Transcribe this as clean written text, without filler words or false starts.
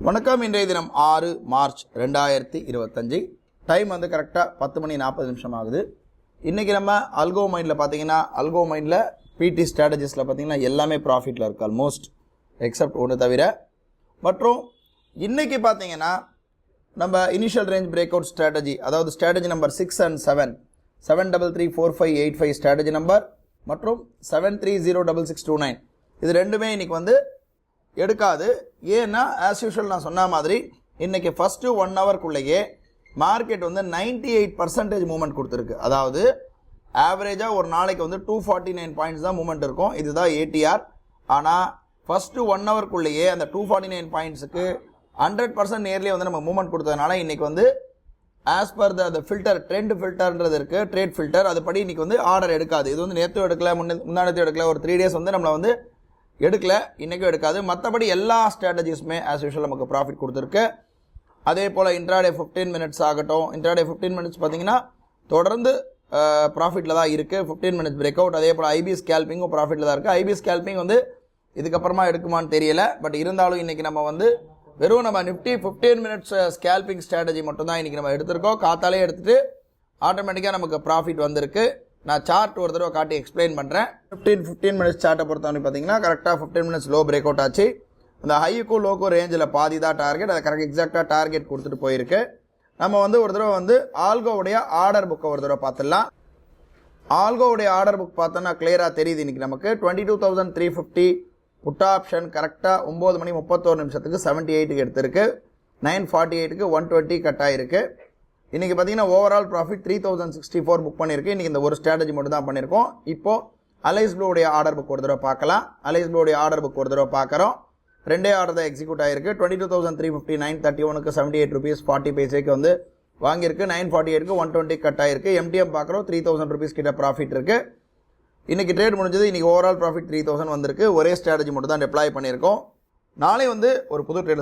வணக்கம். இன்றைய தினம் 6 மார்ச் 2025. டைம் வந்து கரெக்டாக 10 மணி 40 நிமிஷம் ஆகுது. இன்றைக்கி நம்ம அல்கோ மைண்டில் பார்த்தீங்கன்னா அல்கோ மைண்டில் பிடி ஸ்ட்ராட்டஜிஸில் பார்த்தீங்கன்னா எல்லாமே ப்ராஃபிட்டில் இருக்குது ஆல்மோஸ்ட் எக்ஸப்ட் ஒன்று தவிர. மற்றும் இன்றைக்கி பார்த்தீங்கன்னா நம்ம initial range break out strategy, அதாவது strategy number 6 and 7, 7334585 strategy number மற்றும் 7306629 இது ரெண்டுமே இன்றைக்கி வந்து எடுக்காது. ஏன்னா ஆஸ் யூஷுவல் நான் சொன்ன மாதிரி இன்றைக்கி ஃபஸ்ட்டு 1 ஹவர்க்குள்ளேயே மார்க்கெட் வந்து 98% மூவ்மெண்ட் கொடுத்துருக்கு. அதாவது ஆவரேஜாக ஒரு நாளைக்கு வந்து 249 பாயிண்ட்ஸ் தான் மூவ்மெண்ட் இருக்கும். இதுதான் ஏடிஆர். ஆனால் ஃபஸ்ட்டு 1 ஹவர்க்குள்ளேயே அந்த 249 பாயிண்ட்ஸுக்கு 100% நேர்லேயே வந்து நம்ம மூவ்மெண்ட் கொடுத்ததுனால இன்றைக்கி வந்து as per the filter, trend ஃபில்டர்ன்றது இருக்குது, ட்ரேட் ஃபில்டர், அதுபடி இன்றைக்கி வந்து ஆர்டர் எடுக்காது. இது வந்து நேற்று எடுக்கல, முன்னாடி எடுக்கல, ஒரு 3 டேஸ் வந்து நம்மளை வந்து எடுக்கல, இன்றைக்கும் எடுக்காது. மற்றபடி எல்லா ஸ்ட்ராட்டஜிஸுமே ஆஸ் யூஷுவல் நமக்கு ப்ராஃபிட் கொடுத்துருக்கு. அதே போல் இன்ட்ராடே 15 மினிட்ஸ் ஆகட்டும், இன்ட்ராடே 15 மினிட்ஸ் பார்த்தீங்கன்னா தொடர்ந்து ப்ராஃபிட்டில் தான் இருக்குது. 15 மினிட்ஸ் பிரேக் அவுட். அதே போல் ஐபி ஸ்கேல்பிங்கும் ப்ராஃபிட்டில் தான் இருக்குது. ஐபி ஸ்கேல்பிங் வந்து இதுக்கப்புறமா எடுக்குமான்னு தெரியல. பட் இருந்தாலும் இன்றைக்கி நம்ம வந்து வெறும் நம்ம நிஃப்டி 15 மினிட்ஸ் ஸ்கேல்பிங் ஸ்ட்ராட்டஜி மட்டும் தான் இன்றைக்கி நம்ம எடுத்திருக்கோம். காத்தாலே எடுத்துகிட்டு ஆட்டோமேட்டிக்காக நமக்கு ப்ராஃபிட் வந்திருக்கு. நான் சார்ட் ஒரு தடவை காட்டி எக்ஸ்பிளைன் பண்ணுறேன். 15 மினிட்ஸ் சார்ட்டை பொறுத்தவரை பார்த்தீங்கன்னா கரெக்டாக 15 மினிட்ஸ் லோ பிரேக் அவுட் ஆச்சு. அந்த ஹைக்கும் லோக்கும் ரேஞ்சில் பாதி தான் டார்கெட். அதை கரெக்ட் எக்ஸாக்டாக டார்கெட் கொடுத்துட்டு போயிருக்கு. நம்ம வந்து ஒரு தடவை வந்து ஆல்கோவுடைய ஆர்டர் புக்கை ஒரு தடவை பார்த்துடலாம். ஆல்கோவுடைய ஆர்டர் புக் பார்த்தோன்னா கிளியராக தெரியுது. இன்றைக்கி நமக்கு 22,350 புட் ஆப்ஷன் கரெக்டாக 9 மணி 31 நிமிஷத்துக்கு 78க்கு எடுத்திருக்கு. 948க்கு 120 கட் ஆகிருக்கு. இன்றைக்கி பார்த்தீங்கன்னா ஓவரால் ப்ராஃபிட் 3064 புக் பண்ணியிருக்கு. இன்றைக்கி இந்த ஒரு ஸ்ட்ராட்டஜி மட்டும் தான் பண்ணியிருக்கோம். இப்போது அலைஸ் ப்ளூடைய ஆர்டர் புக் ஒரு தடவை பார்க்கலாம். அலைஸ் ப்ளூடைய ஆர்டர் புக் ஒரு தடவை பார்க்குறோம். ரெண்டே ஆர்டர் தான் எக்ஸிக்யூட் ஆகிருக்கு. 22,350 931க்கு 78 rupees 40 பைசேக்கு வந்து வாங்கியிருக்கு. 948க்கு 120 கட் ஆகிருக்கு. எம்டிஎம் பார்க்குறோம் 3000 rupees கிட்ட ப்ராஃபிட் இருக்குது. இன்றைக்கி ட்ரேட் முடிஞ்சது. இன்றைக்கி ஓவரால் ப்ராஃபிட் 3000 வந்திருக்கு. ஒரே ஸ்ட்ராட்டஜி மட்டும் தான் டெப்ளாய் பண்ணியிருக்கோம். நாளை வந்து ஒரு புது ட்ரேட்